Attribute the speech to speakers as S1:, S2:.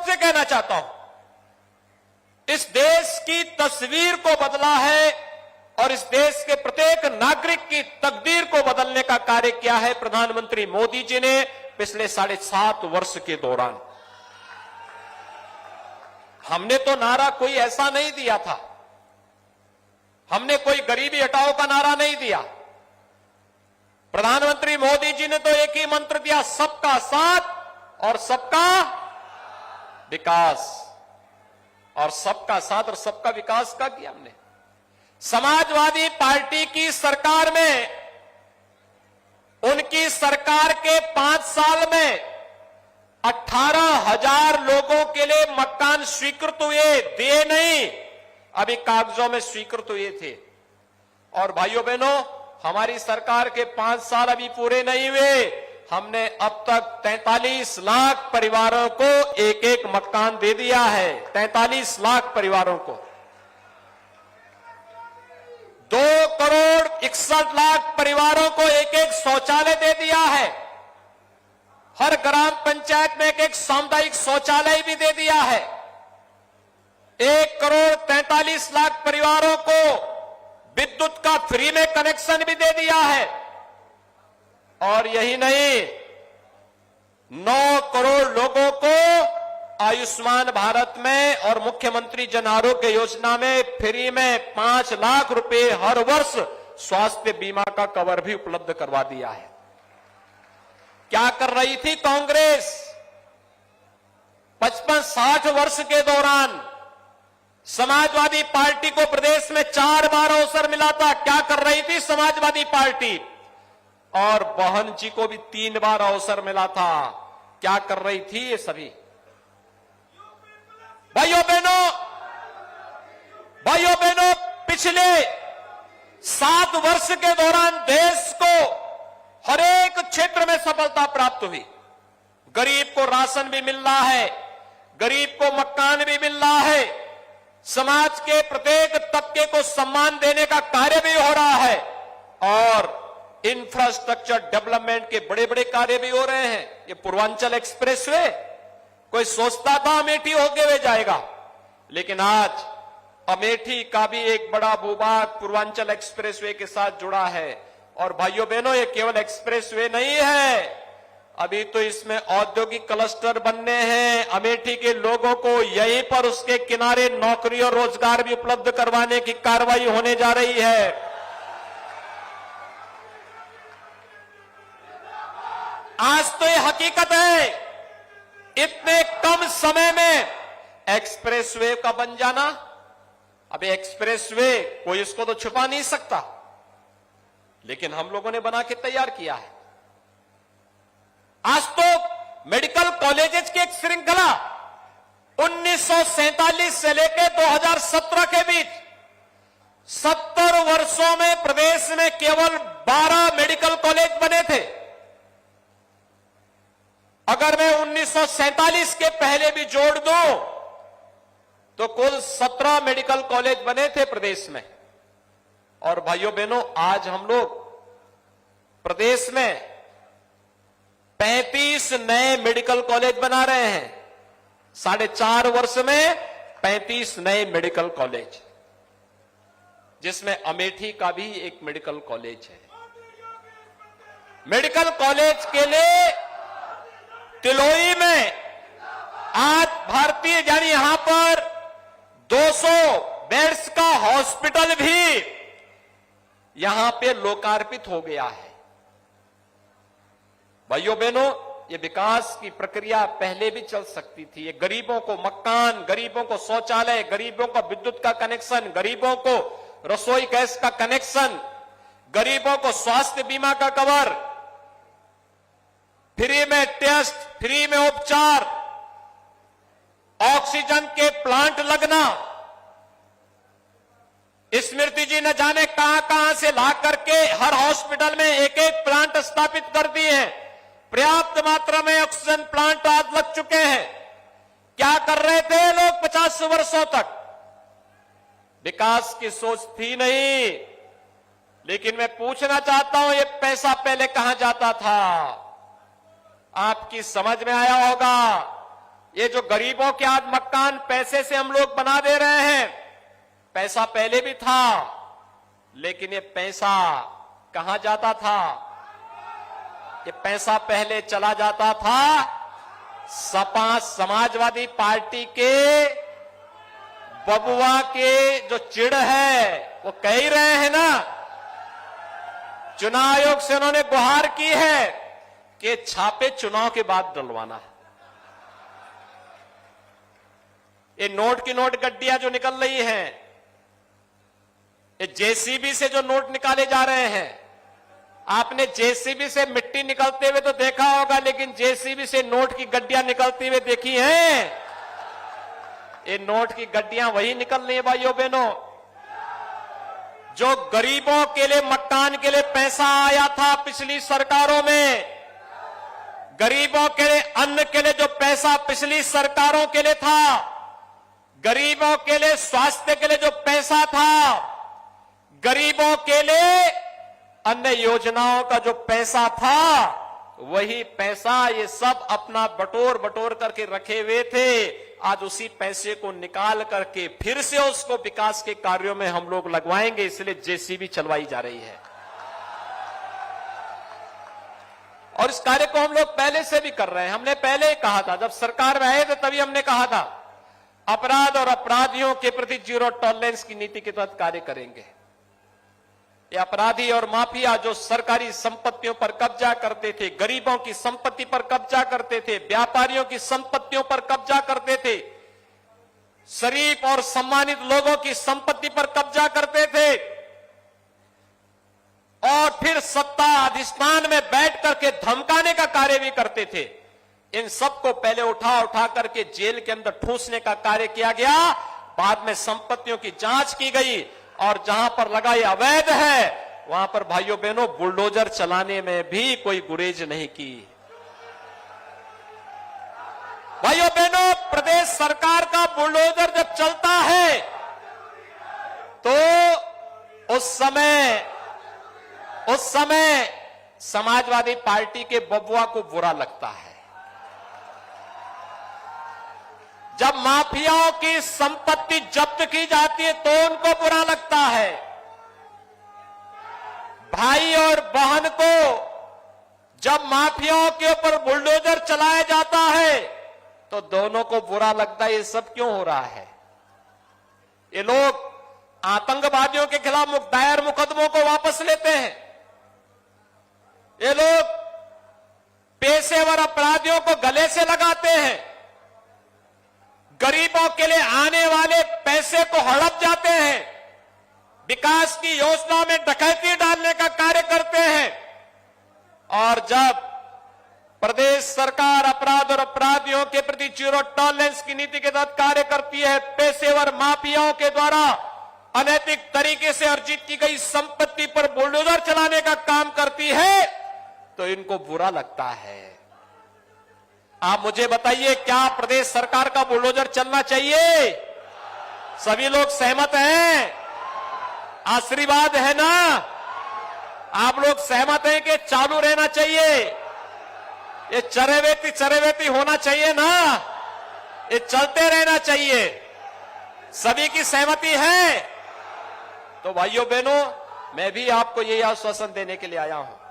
S1: से कहना चाहता हूं, इस देश की तस्वीर को बदला है और इस देश के प्रत्येक नागरिक की तकदीर को बदलने का कार्य किया है प्रधानमंत्री मोदी जी ने पिछले 7.5 वर्ष के दौरान। हमने तो नारा कोई ऐसा नहीं दिया था, हमने कोई गरीबी हटाओ का नारा नहीं दिया। प्रधानमंत्री मोदी जी ने तो एक ही मंत्र दिया, सबका साथ और सबका विकास। और सबका साथ और सबका विकास का किया हमने। समाजवादी पार्टी की सरकार में, उनकी सरकार के 5 साल में 18,000 लोगों के लिए मकान स्वीकृत हुए, दिए नहीं, अभी कागजों में स्वीकृत हुए थे। और भाइयों बहनों, हमारी सरकार के 5 साल अभी पूरे नहीं हुए, हमने अब तक 43 लाख परिवारों को एक एक मकान दे दिया है। 43 लाख परिवारों को 2,61,00,000 परिवारों को एक एक शौचालय दे दिया है। हर ग्राम पंचायत में एक एक सामुदायिक शौचालय भी दे दिया है। 1,43,00,000 परिवारों को विद्युत का फ्री में कनेक्शन भी दे दिया है। और यही नहीं, 9 करोड़ लोगों को आयुष्मान भारत में और मुख्यमंत्री जन आरोग्य योजना में फ्री में 5 लाख रुपए हर वर्ष स्वास्थ्य बीमा का कवर भी उपलब्ध करवा दिया है। क्या कर रही थी कांग्रेस? 55-60 वर्ष के दौरान समाजवादी पार्टी को प्रदेश में 4 बार अवसर मिला था। क्या कर रही थी समाजवादी पार्टी? और बहन जी को भी 3 बार अवसर मिला था। क्या कर रही थी ये सभी? भाइयों बहनों, पिछले 7 वर्ष के दौरान देश को हर एक क्षेत्र में सफलता प्राप्त हुई। गरीब को राशन भी मिल रहा है, गरीब को मकान भी मिल रहा है, समाज के प्रत्येक तबके को सम्मान देने का कार्य भी हो रहा है और इंफ्रास्ट्रक्चर डेवलपमेंट के बड़े बड़े कार्य भी हो रहे हैं। ये पूर्वांचल एक्सप्रेसवे, कोई सोचता था अमेठी होके वे जाएगा, लेकिन आज अमेठी का भी एक बड़ा भूभाग पूर्वांचल एक्सप्रेसवे के साथ जुड़ा है। और भाइयों बहनों, ये केवल एक्सप्रेसवे नहीं है, अभी तो इसमें औद्योगिक क्लस्टर बनने हैं। अमेठी के लोगों को यहीं पर उसके किनारे नौकरी और रोजगार भी उपलब्ध करवाने की कार्रवाई होने जा रही है। आज तो ये हकीकत है, इतने कम समय में एक्सप्रेसवे का बन जाना। अभी एक्सप्रेसवे कोई इसको तो छुपा नहीं सकता, लेकिन हम लोगों ने बना के तैयार किया है। आज तो मेडिकल कॉलेजेस की एक श्रृंखला 1947 से लेकर 2017 के बीच 70 वर्षों में प्रदेश में केवल 12 मेडिकल कॉलेज बने थे। अगर मैं 1947 के पहले भी जोड़ दूं तो कुल 17 मेडिकल कॉलेज बने थे प्रदेश में। और भाइयों बहनों, आज हम लोग प्रदेश में 35 नए मेडिकल कॉलेज बना रहे हैं। 4.5 वर्ष में 35 नए मेडिकल कॉलेज, जिसमें अमेठी का भी एक मेडिकल कॉलेज है। मेडिकल कॉलेज के लिए तिलोई में आज भारतीय यानी यहां पर 200 बेड्स का हॉस्पिटल भी यहां पे लोकार्पित हो गया है। भाइयों बहनों, ये विकास की प्रक्रिया पहले भी चल सकती थी। ये गरीबों को मकान, गरीबों को शौचालय, गरीबों को विद्युत का कनेक्शन, गरीबों को रसोई गैस का कनेक्शन, गरीबों को स्वास्थ्य बीमा का कवर, फ्री में टेस्ट, फ्री में उपचार, ऑक्सीजन के प्लांट लगना। स्मृति जी ने जाने कहां कहां से ला करके हर हॉस्पिटल में एक एक प्लांट स्थापित कर दिए हैं। पर्याप्त मात्रा में ऑक्सीजन प्लांट आज लग चुके हैं। क्या कर रहे थे लोग 50 वर्षों तक? विकास की सोच थी नहीं। लेकिन मैं पूछना चाहता हूं, ये पैसा पहले कहां जाता था? आपकी समझ में आया होगा। ये जो गरीबों के आज मकान पैसे से हम लोग बना दे रहे हैं, पैसा पहले भी था, लेकिन ये पैसा कहां जाता था? ये पैसा पहले चला जाता था सपा समाजवादी पार्टी के बबुआ के जो चिढ़ है, वो कह ही रहे हैं ना, चुनाव आयोग से उन्होंने गुहार की है कि छापे चुनाव के बाद डलवाना है। ये नोट की नोट गड्डियां जो निकल रही हैं, ये जेसीबी से जो नोट निकाले जा रहे हैं, आपने जेसीबी से मिट्टी निकलते हुए तो देखा होगा, लेकिन जेसीबी से नोट की गड्डियां निकलती हुए देखी हैं? ये नोट की गड्डियां वही निकल रही है भाइयों बहनों, जो गरीबों के लिए मकान के लिए पैसा आया था पिछली सरकारों में, गरीबों के लिए अन्न के लिए जो पैसा पिछली सरकारों के लिए था, गरीबों के लिए स्वास्थ्य के लिए जो पैसा था, गरीबों के लिए अन्य योजनाओं का जो पैसा था, वही पैसा ये सब अपना बटोर बटोर करके रखे हुए थे। आज उसी पैसे को निकाल करके फिर से उसको विकास के कार्यों में हम लोग लगवाएंगे, इसलिए जेसीबी चलवाई जा रही है। और इस कार्य को हम लोग पहले से भी कर रहे हैं। हमने पहले ही कहा था, जब सरकार में आए थे तभी हमने कहा था अपराध और अपराधियों के प्रति जीरो टॉलरेंस की नीति के तहत कार्य करेंगे। ये अपराधी और माफिया जो सरकारी संपत्तियों पर कब्जा करते थे, गरीबों की संपत्ति पर कब्जा करते थे, व्यापारियों की संपत्तियों पर कब्जा करते थे, शरीफ और सम्मानित लोगों की संपत्ति पर कब्जा करते थे, और फिर सत्ता अधिष्ठान में बैठ करके धमकाने का कार्य भी करते थे, इन सबको पहले उठा उठा करके जेल के अंदर ठूसने का कार्य किया गया। बाद में संपत्तियों की जांच की गई, और जहां पर लगा ये अवैध है, वहां पर भाइयों बहनों बुलडोजर चलाने में भी कोई गुरेज नहीं की। भाइयों बहनों, प्रदेश सरकार का बुलडोजर जब चलता है तो उस समय समाजवादी पार्टी के बबुआ को बुरा लगता है। जब माफियाओं की संपत्ति जब्त की जाती है तो उनको बुरा लगता है। भाई और बहन को जब माफियाओं के ऊपर बुलडोजर चलाया जाता है तो दोनों को बुरा लगता है। ये सब क्यों हो रहा है? ये लोग आतंकवादियों के खिलाफ दायर मुकदमों को वापस लेते हैं। ये लोग पेशेवर अपराधियों को गले से लगाते हैं, गरीबों के लिए आने वाले पैसे को हड़प जाते हैं, विकास की योजना में डकैती डालने का कार्य करते हैं। और जब प्रदेश सरकार अपराध और अपराधियों के प्रति जीरो टॉलरेंस की नीति के तहत कार्य करती है, पेशेवर माफियाओं के द्वारा अनैतिक तरीके से अर्जित की गई संपत्ति पर बुलडोजर चलाने का काम करती है, तो इनको बुरा लगता है। आप मुझे बताइए, क्या प्रदेश सरकार का बुलडोजर चलना चाहिए? सभी लोग सहमत हैं? आशीर्वाद है ना? आप लोग सहमत हैं कि चालू रहना चाहिए? ये चरेवेती होना चाहिए ना? ये चलते रहना चाहिए? सभी की सहमति है? तो भाइयों बहनों, मैं भी आपको यही आश्वासन देने के लिए आया हूं